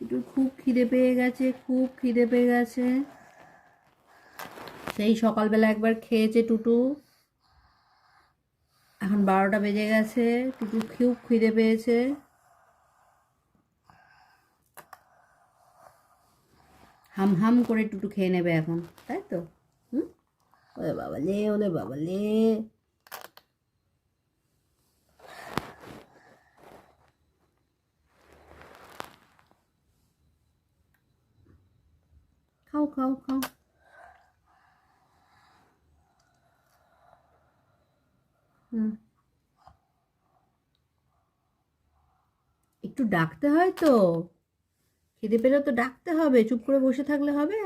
টুটুর খুব খিদে পেয়ে গেছে, খুব খিদে পেয়ে গেছে। সেই সকালবেলা একবার খেয়েছে টুটু, এখন 12টা বেজে গেছে, টুটু খুব খিদে পেয়েছে। হাম হাম করে টুটু খেয়ে নেবে এখন, তাই তো? হুম, ওলে বাবালে, ওলে বাবালে। খাও খাও খাও। হুম, একটু ডাকতে হয় তো, খিদে পেলে তো ডাকতে হবে, চুপ করে বসে থাকলে হবে?